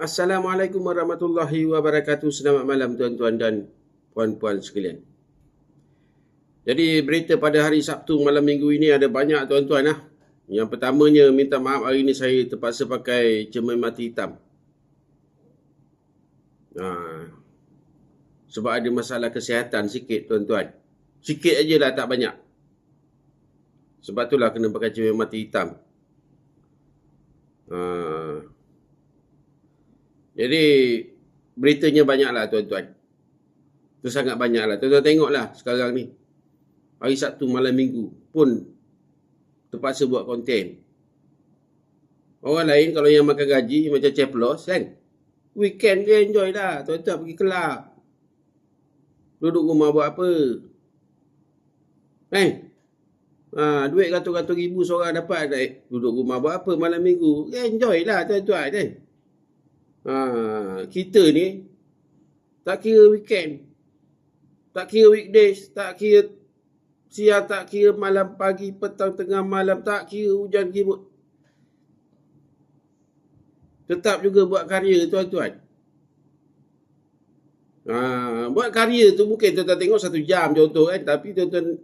Assalamualaikum warahmatullahi wabarakatuh. Selamat malam tuan-tuan dan puan-puan sekalian. Jadi berita pada hari Sabtu malam minggu ini ada banyak tuan-tuan lah. Yang pertamanya, minta maaf hari ini saya terpaksa pakai cermin mata hitam. Sebab ada masalah kesihatan sikit tuan-tuan. Sikit aje lah, tak banyak. Sebab itulah kena pakai cermin mata hitam. Jadi beritanya banyaklah tuan-tuan. Itu sangat banyaklah. Tuan-tuan tengoklah sekarang ni. Hari Sabtu malam minggu pun terpaksa buat konten. Orang lain kalau yang makan gaji macam Ceplos kan, weekend dia enjoy lah. Tuan-tuan pergi kelab. Duduk rumah buat apa? Duit ratus-ratus ribu seorang dapat. Duduk rumah buat apa malam minggu? Enjoy lah tuan-tuan kan. Kita ni tak kira weekend, tak kira weekdays, tak kira siang, tak kira malam, pagi, petang, tengah malam, tak kira hujan ribut, tetap juga buat karya tuan-tuan. Buat karya tu mungkin tuan-tuan tengok 1 jam contoh kan, tapi tuan-tuan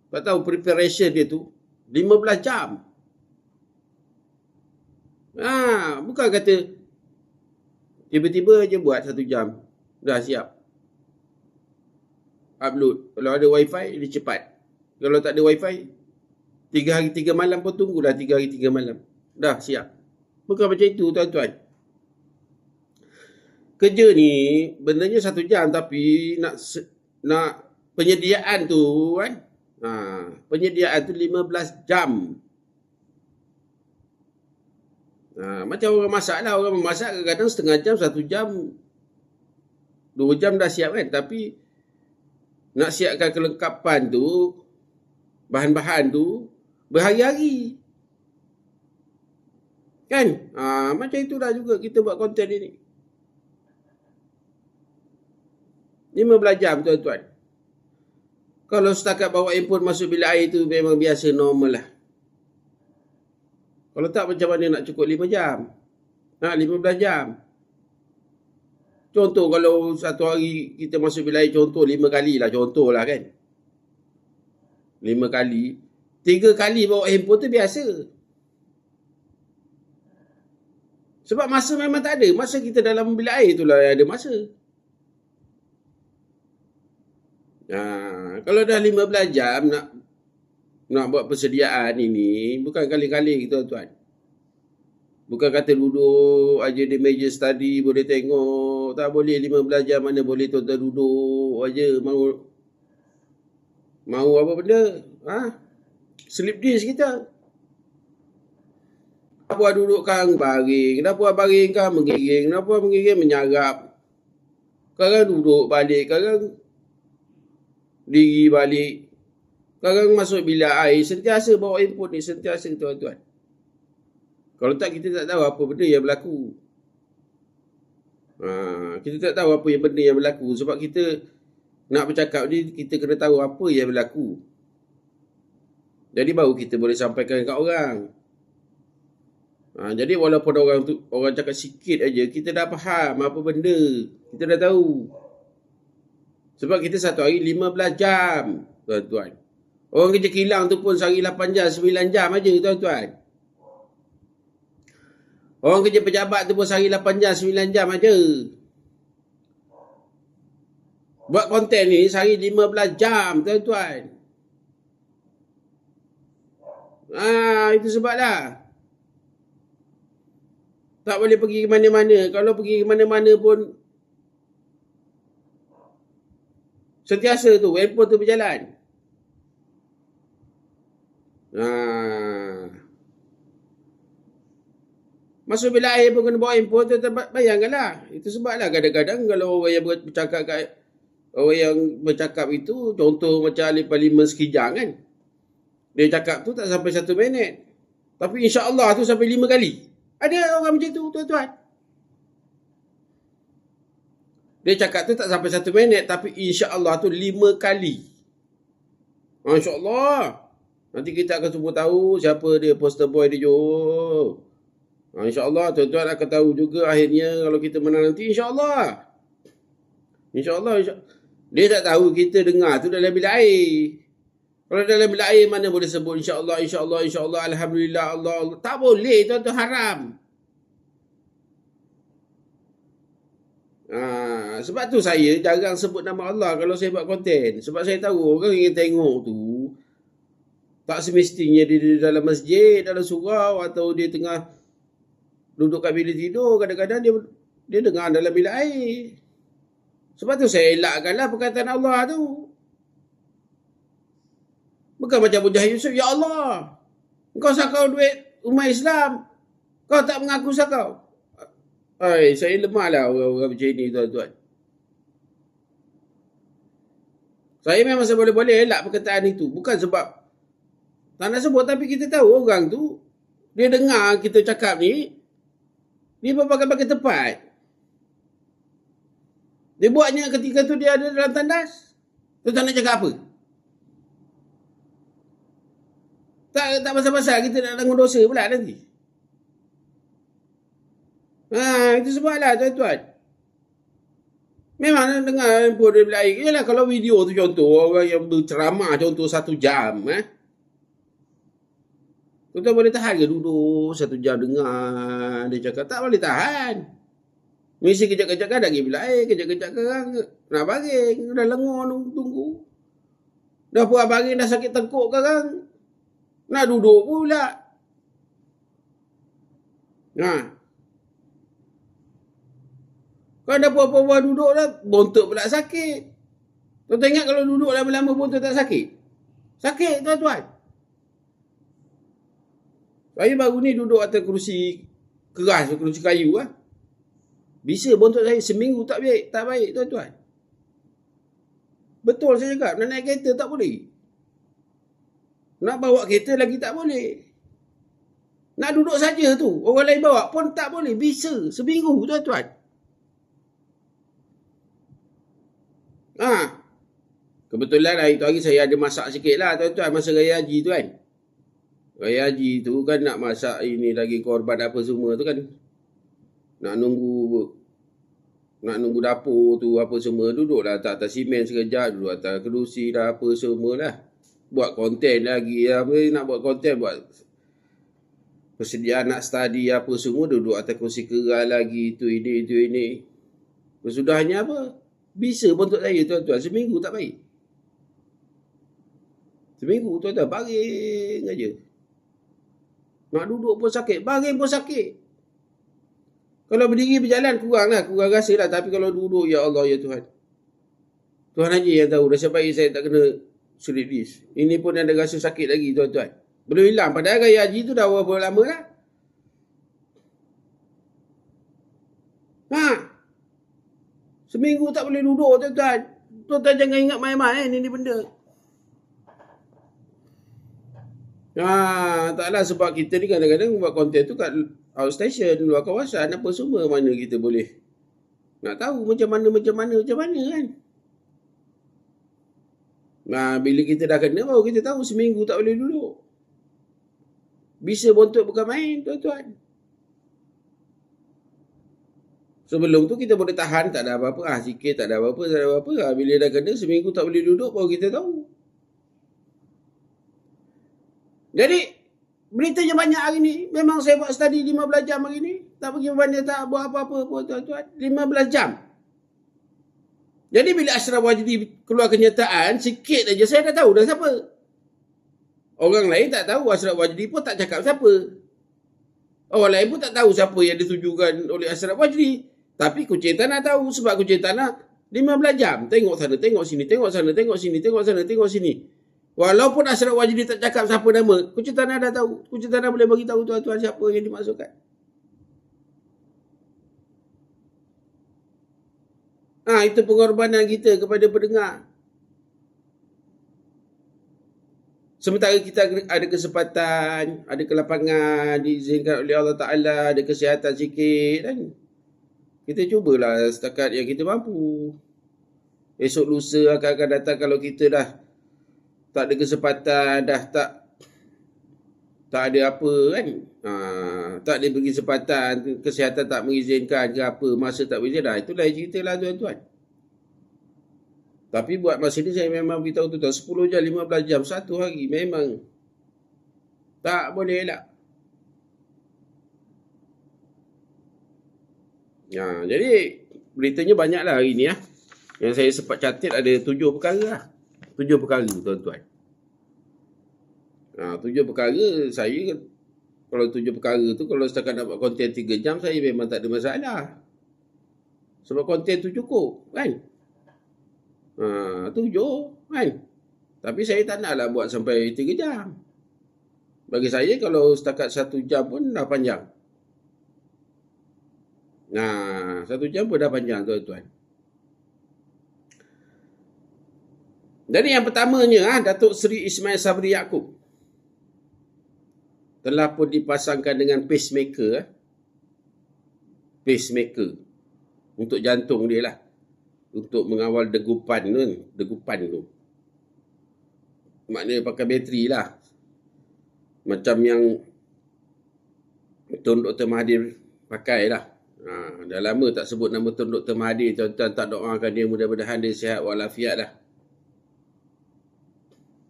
tak tahu preparation dia tu 15 jam. Bukan kata tiba-tiba je buat 1 jam dah siap upload. Kalau ada wifi dia cepat. Kalau tak ada wifi 3 hari 3 malam pun tunggulah 3 hari 3 malam dah siap. Bukan macam itu tuan-tuan. Kerja ni bendanya 1 jam, tapi nak penyediaan tu kan, penyediaan tu 15 jam. Macam orang masak lah. Orang memasak kadang-kadang setengah jam, 1 jam, 2 jam dah siap kan. Tapi nak siapkan kelengkapan tu, bahan-bahan tu, berhari-hari. Kan? Macam itulah juga kita buat konten ini. 15 jam tuan-tuan. Kalau setakat bawa handphone masuk bilik air tu memang biasa, normal lah. Kalau tak macam mana nak cukup 5 jam? 15 jam. Contoh kalau satu hari kita masuk bilik air, contoh 5 kali lah, contoh lah kan. 5 kali. 3 kali bawa handphone tu biasa. Sebab masa memang tak ada. Masa kita dalam bilik air tu lah yang ada masa. Kalau dah 15 jam nak buat persediaan ini, bukan kali-kali tuan-tuan. Bukan kata duduk aja di meja study boleh tengok. Tak boleh 15 jam, mana boleh tuan-tuan duduk aja mau apa benda? Sleep disk kita. Nak buat duduk kang baring, nak buat baring kang mengiring, nak buat mengiring menyarap. Kadang duduk balik, kadang diri balik, kadang masuk bilik air, sentiasa bawa handphone ni, sentiasa tuan-tuan. Kalau tak, kita tak tahu apa benda yang berlaku. Kita tak tahu apa yang benda yang berlaku. Sebab kita nak bercakap ni, kita kena tahu apa yang berlaku. Jadi baru kita boleh sampaikan kat orang. Jadi walaupun orang cakap sikit aja, kita dah faham apa benda. Kita dah tahu. Sebab kita satu hari 15 jam, tuan-tuan. Orang kerja kilang tu pun sehari 8 jam, 9 jam aja, tuan-tuan. Orang kerja pejabat tu pun sehari 8 jam, 9 jam aja. Buat konten ni sehari 15 jam, tuan-tuan. Itu sebablah tak boleh pergi ke mana-mana. Kalau pergi ke mana-mana pun sentiasa tu handphone tu berjalan. Masuk bilik air pun kena bawa handphone tu, bayangkanlah. Itu sebablah kadang-kadang kalau orang yang bercakap itu, contoh macam ahli parlimen Sekijang kan, dia cakap tu tak sampai 1 minit, tapi insya-Allah tu sampai 5 kali. Ada orang macam tu tuan-tuan. Dia cakap tu tak sampai 1 minit, tapi insya-Allah tu 5 kali. Masya-Allah. Nanti kita akan semua tahu siapa dia, poster boy dia, Johor. InsyaAllah tuan-tuan akan tahu juga akhirnya kalau kita menang nanti. InsyaAllah. InsyaAllah. Dia tak tahu kita dengar tu dalam bilik air. Kalau dalam bilik air mana boleh sebut insyaAllah, insyaAllah, insyaAllah, Alhamdulillah, Allah, Allah. Tak boleh, tuan-tuan, haram. Sebab tu saya jarang sebut nama Allah kalau saya buat konten. Sebab saya tahu orang ingin tengok tu tak semestinya dia di dalam masjid, dalam surau atau dia tengah duduk kat bilik tidur. Kadang-kadang dia dengar dalam bilik air. Sebab tu saya elakkanlah perkataan Allah tu. Bukan macam Bujah Yusuf, ya Allah, engkau sakau duit umat Islam, kau tak mengaku sakau. Saya lemah lah orang-orang macam ni, tuan-tuan. Saya memang seboleh-boleh elak perkataan itu. Bukan sebab tak nak sebut, tapi kita tahu orang tu, dia dengar kita cakap ni, dia berbagai-bagai tempat. Dia buatnya ketika tu dia ada dalam tandas. Tu tak nak cakap apa? Tak pasal-pasal kita nak tanggung dosa pula nanti. Itu sebablah, tuan-tuan. Memang dengar pun dia bilang, yalah kalau video tu contoh, orang yang berceramah contoh 1 jam, tuan-tuan boleh tahan ke duduk 1 jam dengar dia cakap? Tak boleh tahan. Mesti kejap-kejap kan nak pergi bilik air, kejap-kejap kan nak baring, dah lengur tunggu. Dah puas baring, dah sakit tengkuk kan, nak duduk pula. Kalau dah puas-puas duduk dah, bontot pula sakit. Tuan-tuan ingat kalau duduk lama-lama bontot tak sakit? Sakit, tuan-tuan. Saya baru ni duduk atas kerusi keras, kerusi kayu Bisa bontot saya seminggu tak baik, tuan-tuan. Betul saya cakap, nak naik kereta tak boleh. Nak bawa kereta lagi tak boleh. Nak duduk saja tu, orang lain bawa pun tak boleh. Bisa seminggu, tuan-tuan. Kebetulan hari tu hari saya ada masak sikit lah, tuan-tuan, masa Raya Haji tu kan. Raya Haji tu kan nak masak ini lagi korban apa semua tu kan. Nak nunggu dapur tu apa semua, duduklah atas simen sekejap, duduk atas kerusi dah apa semualah. Buat konten lagi, nak buat konten, buat persediaan nak study apa semua, duduk atas kerusi keras lagi, itu ini. Kesudahnya apa? Bisa bontot saya, tuan-tuan, seminggu tak baik. Seminggu, tuan-tuan, baring aja. Nak duduk pun sakit, baring pun sakit. Kalau berdiri berjalan kurang rasa lah. Tapi kalau duduk, ya Allah, ya Tuhan. Tuhan aja yang tahu. Nasib baik saya tak kena slip disc. Ini pun ada rasa sakit lagi, tuan-tuan. Belum hilang. Padahal Raya Haji tu dah berapa lama lah. Seminggu tak boleh duduk, tuan-tuan. Tuan-tuan jangan ingat main-main ini benda. Taklah sebab kita ni kadang-kadang buat konten tu kat outstation, luar kawasan, apa semua, mana kita boleh nak tahu macam mana kan. Bila kita dah kena baru kita tahu seminggu tak boleh duduk. Bisa bontot bukan main, tuan-tuan. Sebelum tu kita boleh tahan, tak ada apa-apa. Sikit tak ada apa-apa. Bila dah kena seminggu tak boleh duduk baru kita tahu. Jadi, beritanya banyak hari ni. Memang saya buat study 15 jam hari ni. Tak pergi mana, tak buat apa-apa pun, tuan-tuan. 15 jam. Jadi, bila Ashraf Wajdi keluar kenyataan, sikit aja saya dah tahu dah siapa. Orang lain tak tahu. Ashraf Wajdi pun tak cakap siapa. Orang lain pun tak tahu siapa yang ditujukan oleh Ashraf Wajdi. Tapi kucing tanah tahu. Sebab kucing tanah 15 jam. Tengok sana, tengok sini, tengok sana, tengok sini, tengok sana, tengok sini. Walaupun Ashraf Wajdi tak cakap siapa nama, kucing tanah dah tahu. Kucing tanah boleh bagi tahu tuan-tuan siapa yang dimaksudkan. Itu pengorbanan kita kepada pendengar. Sementara kita ada kesempatan, ada kelapangan, diizinkan oleh Allah Ta'ala, ada kesihatan sikit kan. Kita cubalah setakat yang kita mampu. Esok lusa akan datang kalau kita dah tak ada kesempatan, dah tak tak ada apa kan. Tak diberi kesempatan, kesihatan tak mengizinkan ke apa, masa tak mengizinkan. Itu lain cerita lah tuan-tuan. Tapi buat masa ni saya memang beritahu tuan-tuan, 10 jam, 15 jam, satu hari memang tak boleh lah. Jadi beritanya banyak lah hari ni . Yang saya sempat catat ada 7 perkara lah. 7 perkara tuan-tuan. 7 perkara saya, kalau 7 perkara tu kalau setakat nak buat konten 3 jam saya memang tak ada masalah. Sebab konten tu cukup kan. 7 kan. Tapi saya tak naklah buat sampai 3 jam. Bagi saya kalau setakat 1 jam pun dah panjang. 1 jam pun dah panjang tuan-tuan. Jadi yang pertamanya, Datuk Seri Ismail Sabri Yaakob telah pun dipasangkan dengan pacemaker. Pacemaker untuk jantung dia lah, untuk mengawal degupan tu. Maknanya pakai bateri lah, macam yang Tun Dr. Mahathir pakai lah. Dah lama tak sebut nama Tun Dr. Mahathir, tuan-tuan tak doakan dia, mudah-mudahan dia sihat walafiat lah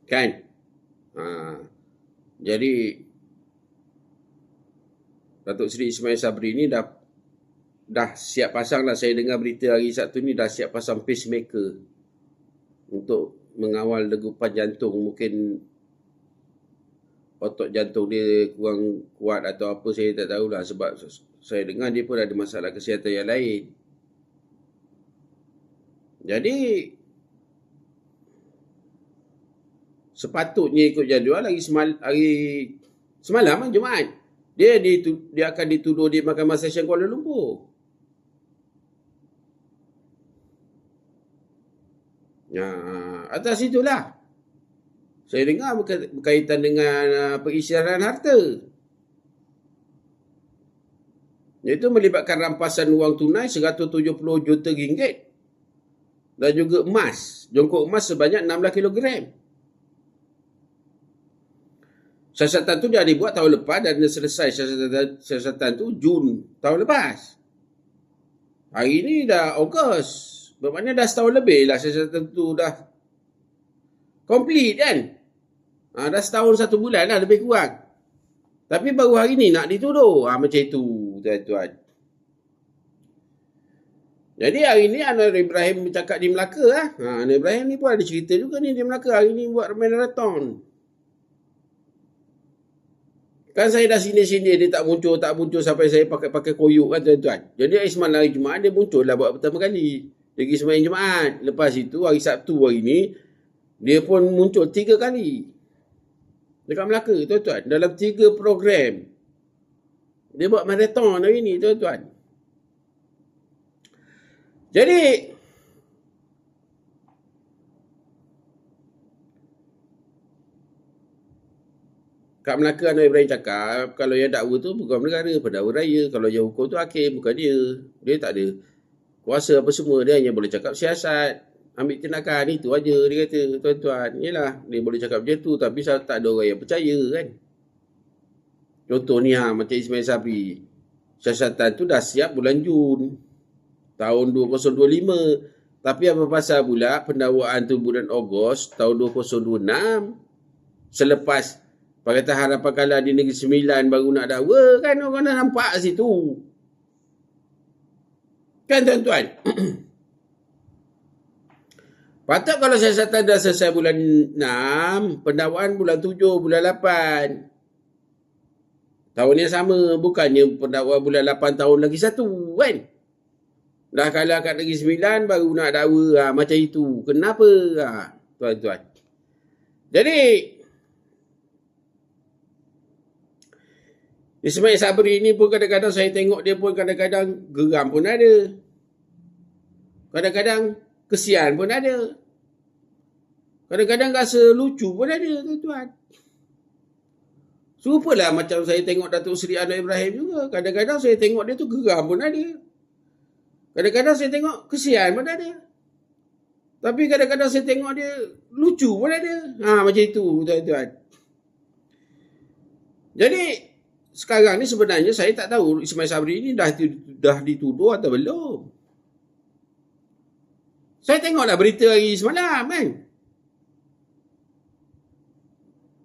kan. Jadi Datuk Seri Ismail Sabri ni dah siap pasang lah. Saya dengar berita hari Sabtu ni dah siap pasang pacemaker untuk mengawal degupan jantung. Mungkin otot jantung dia kurang kuat atau apa, saya tak tahulah. Sebab saya dengar dia pun ada masalah kesihatan yang lain. Jadi sepatutnya ikut jadual hari semalam Jumaat. Dia akan dituduh dia Mahkamah Session Kuala Lumpur. Atas itulah saya dengar berkaitan dengan pengisytiharan harta, iaitu melibatkan rampasan wang tunai 170 juta ringgit dan juga emas, jongkok emas sebanyak 16 kilogram. Siasatan tu dah dibuat tahun lepas dan selesai siasatan tu Jun tahun lepas. Hari ni dah Ogos. Bermakna dah setahun lebih lah siasatan tu dah complete kan. Dah setahun 1 bulan lah lebih kurang. Tapi baru hari ni nak dituduh. Macam itu tuan-tuan. Jadi hari ni Anwar Ibrahim bercakap di Melaka . Anwar Ibrahim ni pun ada cerita juga ni di Melaka. Hari ni buat marathon. Kan saya dah sini-sini dia tak muncul sampai saya pakai koyuk kan tuan-tuan. Jadi hari semalam hari Jumaat dia muncul lah buat pertama kali. Dia pergi sembahyang Jumaat. Lepas itu hari Sabtu hari ni dia pun muncul 3 kali. Dekat Melaka tuan-tuan. Dalam 3 program. Dia buat marathon hari ni tuan-tuan. Jadi kat Melaka Anwar Ibrahim cakap, kalau yang dakwa tu bukan negara, pendakwa raya. Kalau yang hukum tu hakim, bukan dia. Dia tak ada kuasa apa semua. Dia hanya boleh cakap siasat, ambil tindakan, itu aja dia kata tuan-tuan. Yelah, dia boleh cakap macam tu, tapi tak ada orang yang percaya kan. Contoh ni macam Ismail Sabri. Siasatan tu dah siap bulan Jun tahun 2025. Tapi apa pasal pula pendakwaan tu bulan Ogos tahun 2026. Selepas Pakatan Harapan Kalah di Negeri Sembilan baru nak dakwa kan, orang dah nampak situ. Kan tuan-tuan? Patut kalau siasatan dah selesai bulan 6, pendakwaan bulan 7, bulan 8. Tahun yang sama, bukannya pendakwaan bulan 8 tahun lagi 1 kan? Dah kalah kat Negeri Sembilan baru nak dakwa macam itu. Kenapa tuan-tuan? Jadi Ismail Sabri ni pun kadang-kadang saya tengok dia pun kadang-kadang geram pun ada. Kadang-kadang kesian pun ada. Kadang-kadang rasa lucu pun ada tuan-tuan. Serupalah macam saya tengok Datuk Seri Anwar Ibrahim juga. Kadang-kadang saya tengok dia tu geram pun ada. Kadang-kadang saya tengok kesian pun ada. Tapi kadang-kadang saya tengok dia lucu pun ada. Macam itu tuan-tuan. Jadi sekarang ni sebenarnya saya tak tahu Ismail Sabri ni dah dituduh atau belum. Saya tengoklah berita hari semalam kan.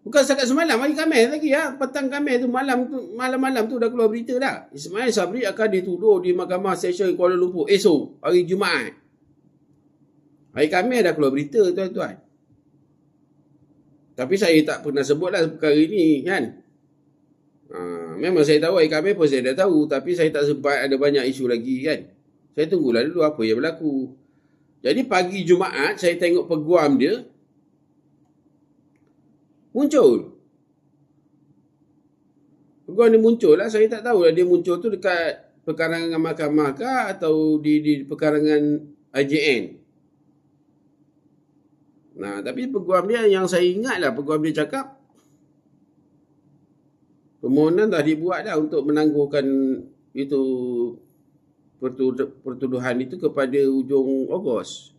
Bukan setakat semalam, hari Khamis lagi ya. Petang Khamis tu, malam-malam tu dah keluar berita dah. Ismail Sabri akan dituduh di Mahkamah Session Kuala Lumpur esok, hari Jumaat. Hari Khamis dah keluar berita tuan-tuan. Tapi saya tak pernah sebutlah perkara ini kan. Memang saya tahu hari Khamis pun saya dah tahu. Tapi saya tak sempat, ada banyak isu lagi kan. Saya tunggulah dulu apa yang berlaku. Jadi pagi Jumaat saya tengok peguam dia muncul. Peguam dia muncul lah. Saya tak tahu lah dia muncul tu dekat perkarangan mahkamah kah atau di perkarangan IJN. Nah, tapi peguam dia yang saya ingat lah, peguam dia cakap permohonan dah dibuat dah untuk menangguhkan itu pertuduhan itu kepada hujung Ogos.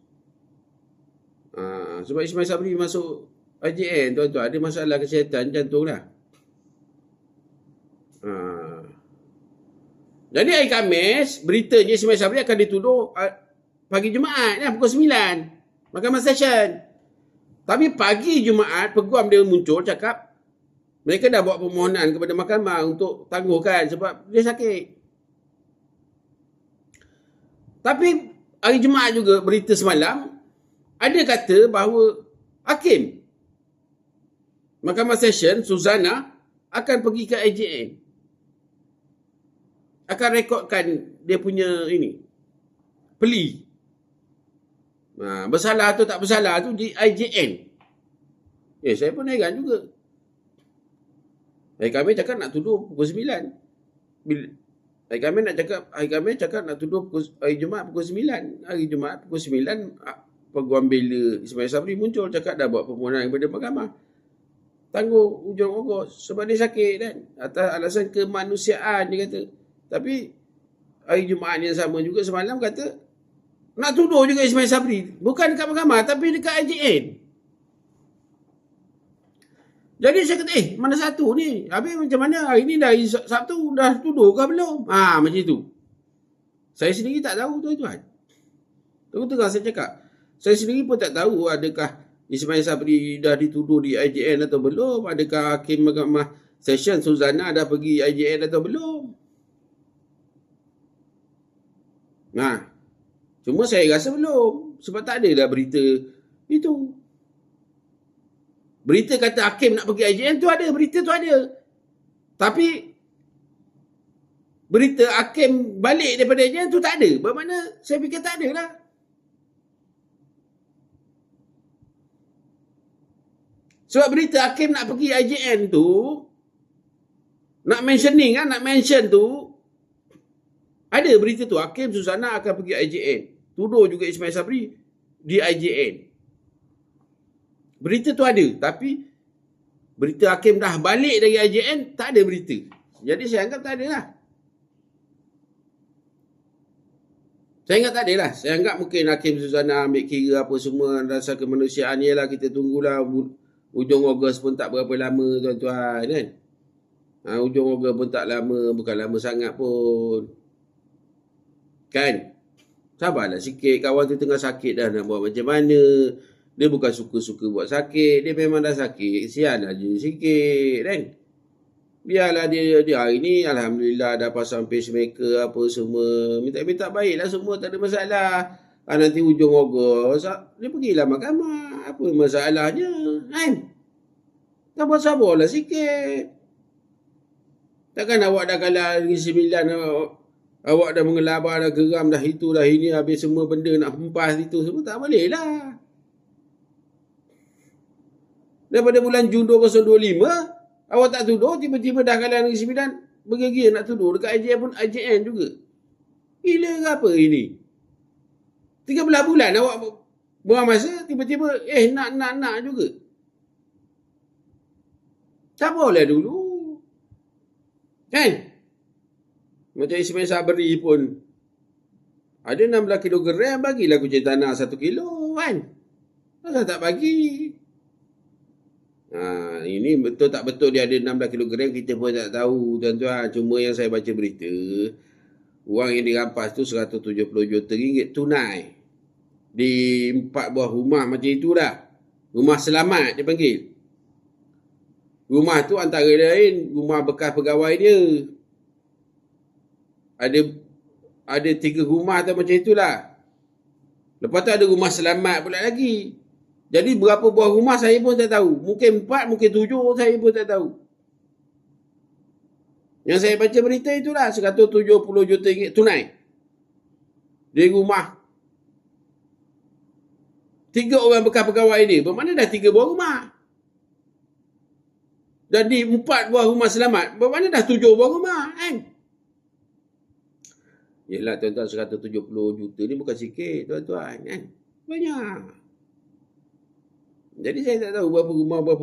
Sebab Ismail Sabri masuk IJN tuan-tuan, ada masalah kesihatan jantung lah. Jadi hari Khamis beritanya Ismail Sabri akan dituduh pagi Jumaat lah, pukul 9 Mahkamah Session. Tapi pagi Jumaat peguam dia muncul cakap mereka dah buat permohonan kepada mahkamah untuk tangguhkan sebab dia sakit. Tapi hari Jumaat juga berita semalam ada kata bahawa hakim Mahkamah Session Suzana akan pergi ke IJN. Akan rekodkan dia punya plea. Bersalah atau tak bersalah tu di IJN. Saya pun heran juga. Hari Khamis cakap nak tuduh pukul 9. Hari Khamis cakap nak tuduh hari Jumaat pukul 9. Hari Jumaat pukul 9 peguam bela Ismail Sabri muncul cakap dah buat permohonan kepada mahkamah. Tangguh hujung Ogos sebab dia sakit kan. Atas alasan kemanusiaan dia kata. Tapi hari Jumaat yang sama juga semalam kata nak tuduh juga Ismail Sabri. Bukan dekat mahkamah tapi dekat IJN. Jadi saya kata mana satu ni? Habis macam mana hari ni dah Sabtu dah tuduh ke belum? Macam tu. Saya sendiri tak tahu tuan-tuan. Terus saya cakap. Saya sendiri pun tak tahu adakah Ismail Sabri dah dituduh di IJN atau belum. Adakah Hakim Mahkamah Session Suzana dah pergi IJN atau belum. Cuma saya rasa belum. Sebab tak ada dah berita itu. Berita kata hakim nak pergi IJN tu ada. Berita tu ada. Tapi berita hakim balik daripada IJN tu tak ada. Bermakna saya fikir tak ada lah. Sebab berita hakim nak pergi IJN tu, nak mention tu, ada berita tu. Hakim Suzana akan pergi IJN. Tuduh juga Ismail Sabri di IJN. Berita tu ada. Tapi berita hakim dah balik dari IJN, tak ada berita. Jadi saya anggap tak ada lah. Saya anggap mungkin Hakim Suzana ambil kira apa semua rasa kemanusiaan ni lah. Kita tunggulah hujung Ogos pun tak berapa lama tuan-tuan kan. Hujung Ogos pun tak lama. Bukan lama sangat pun. Kan? Sabarlah sikit. Kawan tu tengah sakit dah nak buat macam mana. Dia bukan suka-suka buat sakit. Dia memang dah sakit. Sian aja sikit kan. Biarlah dia hari ni alhamdulillah dah pasang pacemaker apa semua. Minta baiklah semua, tak ada masalah. Nanti hujung Ogos dia pergilah mahkamah. Apa masalahnya kan? Sabar-sabarlah sikit. Takkan awak dah kalah Negeri Sembilan, awak dah mengelabah, dah geram, dah itu, dah ini, habis semua benda nak hempas itu semua. Tak boleh lah. Daripada bulan Jun 2025, awak tak tuduh, tiba-tiba dah kalah Negeri Sembilan, bergegia nak tuduh. Dekat IJN pun IJN juga. Gila ke apa ini? 13 bulan awak buang masa, tiba-tiba nak juga. Sabarlah dulu. Kan? Macam Ismail Sabri pun ada 16 kilogram, bagilah kucing tanah 1 kilo kan. Kenapa tak bagi? Ini betul tak betul dia ada 16 kilogram, kita pun tak tahu tuan-tuan. Cuma yang saya baca berita, wang yang dirampas tu 170 juta ringgit tunai. Di 4 buah rumah macam itulah. Rumah selamat dia panggil. Rumah tu antara lain rumah bekas pegawai dia. Ada 3 rumah tu macam itulah. Lepas tu ada rumah selamat pula lagi. Jadi berapa buah rumah saya pun tak tahu. Mungkin 4, mungkin 7, saya pun tak tahu. Yang saya baca berita itulah 170 juta ringgit tunai. Di rumah 3 orang bekas pegawai dia. Bermakna dah 3 buah rumah. Dan di 4 buah rumah selamat, bermakna dah 7 buah rumah kan? Yelah tuan-tuan, 170 juta ni bukan sikit tuan-tuan kan? Banyak. Jadi saya tak tahu berapa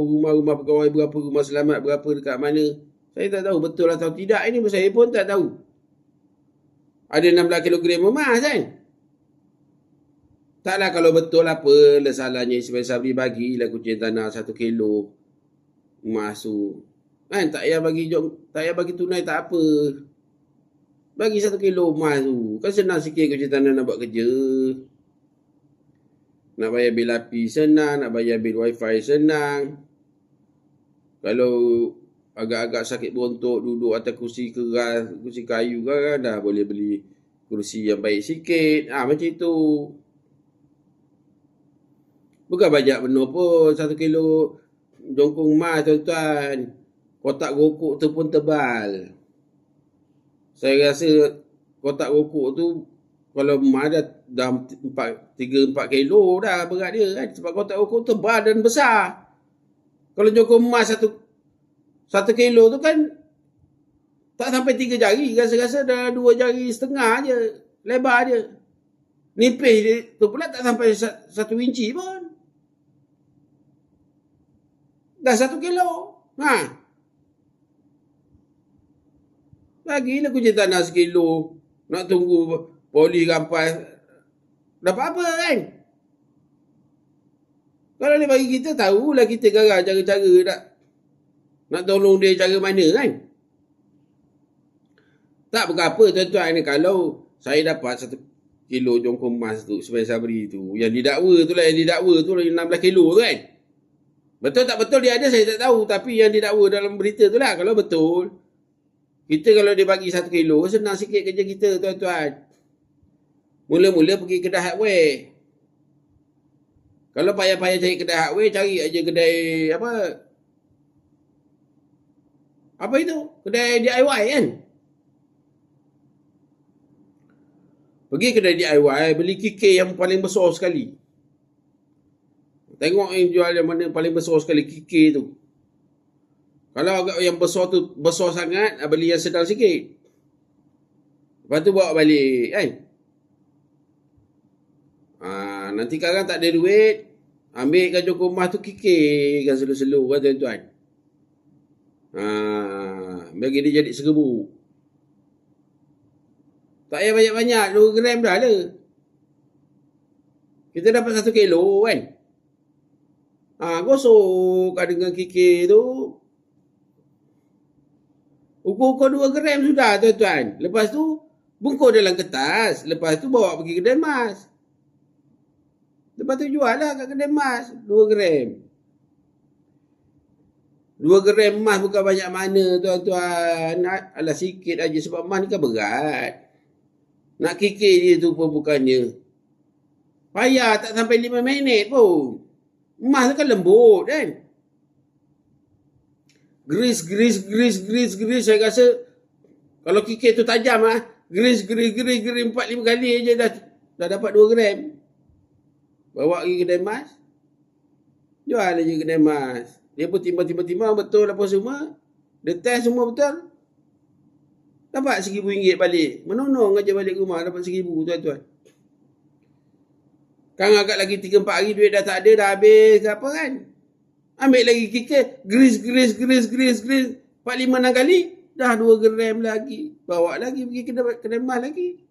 rumah pegawai, berapa rumah selamat, berapa dekat mana. Saya tak tahu betul atau tidak. Ini saya pun tak tahu. Ada 16 kilogram emas kan? Taklah kalau betul apa salahnya Ismail Sabri bagilah kucing tanah 1 kilo emas tu. Kan tak payah bagi tunai tak apa. Bagi 1 kilo emas tu. Kan senang sikit kucing tanah nak buat kerja. Nak bayar bil api senang, nak bayar bil wifi senang. Kalau agak-agak sakit bontot duduk atas kursi keras, kursi kayu kan dah boleh beli kursi yang baik sikit. Macam itu. Bukan banyak benar pun 1 kilo jongkong emas tuan-tuan. Kotak rokok tu pun tebal. Saya rasa kotak rokok tu kalau emas dah 3-4 kilo dah berat dia kan. Sebab kotak rokok tebal dan besar. Kalau jongkong emas 1 kilo tu kan tak sampai 3 jari. Rasa-rasa dah 2 jari setengah je lebar dia. Nipis dia tu pula tak sampai 1 inci pun. Dah 1 kilo. Lagilah kucing tanah 1 kilo. Nak tunggu poli rampas. Dapat apa kan? Kalau dia bagi kita, tahulah kita garang cara-cara nak tolong dia cara mana kan? Tak berapa tuan-tuan ni. Kalau saya dapat 1 kilo jongkong emas tu, Ismail Sabri tu, yang didakwa tu lah 16 kilo tu kan? Betul tak betul dia ada saya tak tahu. Tapi yang didakwa dalam berita tu lah. Kalau betul, kita kalau dia bagi 1 kilo, senang sikit kerja kita tuan-tuan. Mula-mula pergi kedai hardware. Kalau payah-payah cari kedai hardware, cari aja kedai apa itu? Kedai DIY kan? Pergi kedai DIY, beli kikir yang paling besar sekali. Tengok yang jual yang mana paling besar sekali kikir tu. Kalau agak yang besar tu besar sangat, beli yang sedang sikit. Lepas tu bawa balik kan? Nanti sekarang tak ada duit, ambilkan jongkong emas tu kikirkan selu-selu kan tuan-tuan. Bagi dia jadi 1,000. Tak payah banyak-banyak, 2 gram dah lah. Kita dapat 1 kilo kan? Gosokkan dengan kikir tu. Ukur-ukur 2 gram sudah tuan-tuan. Lepas tu, bungkus dalam kertas. Lepas tu bawa pergi kedai emas. Lepas tu jual lah kat kedai emas. 2 gram. 2 gram emas bukan banyak mana tuan-tuan. Alah sikit aja sebab emas ni kan berat. Nak kikir dia tu pun bukannya. Payah tak sampai 5 minit pun. Emas tu kan lembut kan. Gris. Saya rasa kalau kikir tu tajam Gris 4-5 kali je dah dapat 2 gram. Bawa pergi kedai emas. Jual aja kedai emas. Dia pun timbang betul apa semua. Dia test semua betul. Dapat RM1,000 balik. Menonong aja balik rumah dapat RM1,000 tuan-tuan. Kan agak lagi 3-4 hari duit dah tak ada, dah habis ke apa kan. Ambil lagi kikir, gris 4-5-6 kali, dah 2 gram lagi. Bawa lagi pergi kedai emas lagi.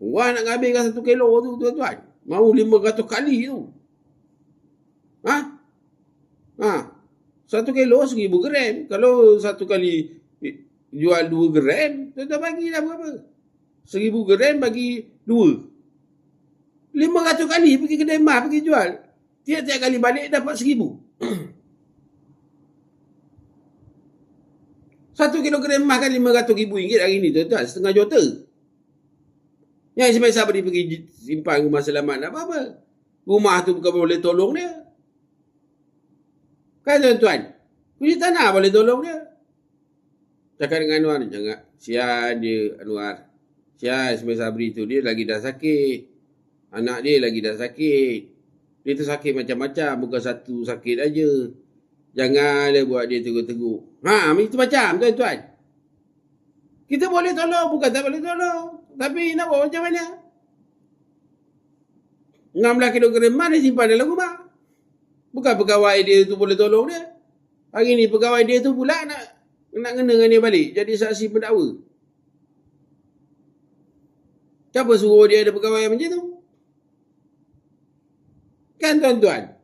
Wah nak habiskan 1 kilo tu tuan-tuan. Mau 500 kali tu. 1 kilo 1,000 gram. Kalau satu kali jual 2 gram, tuan-tuan bagilah berapa? 1,000 gram bagi 2. 500 kali pergi kedai emas pergi jual. Tiap-tiap kali balik dapat 1,000. 1 kilogram emas kan RM500,000 hari ni tuan-tuan. Setengah juta. Yang Ismail Sabri pergi simpan rumah selamat nak apa-apa. Rumah tu bukan boleh tolong dia. Kan tuan-tuan? Punya tanah boleh tolong dia. Cakap dengan Anwar, jangan. Sian dia Anwar. Sian Ismail Sabri tu, dia lagi dah sakit. Anak dia lagi dah sakit. Dia tu sakit macam-macam, bukan satu sakit aja. Janganlah buat dia teruk-teruk. Itu macam tuan-tuan. Kita boleh tolong, bukan tak boleh tolong. Tapi nak buat macam mana? 16 kilogram emas dia simpan dalam rumah. Bukan pegawai dia tu boleh tolong dia. Hari ni pegawai dia tu pula nak kena dengan dia balik. Jadi saksi pendakwa. Siapa suruh dia ada pegawai macam tu? Kan tuan-tuan?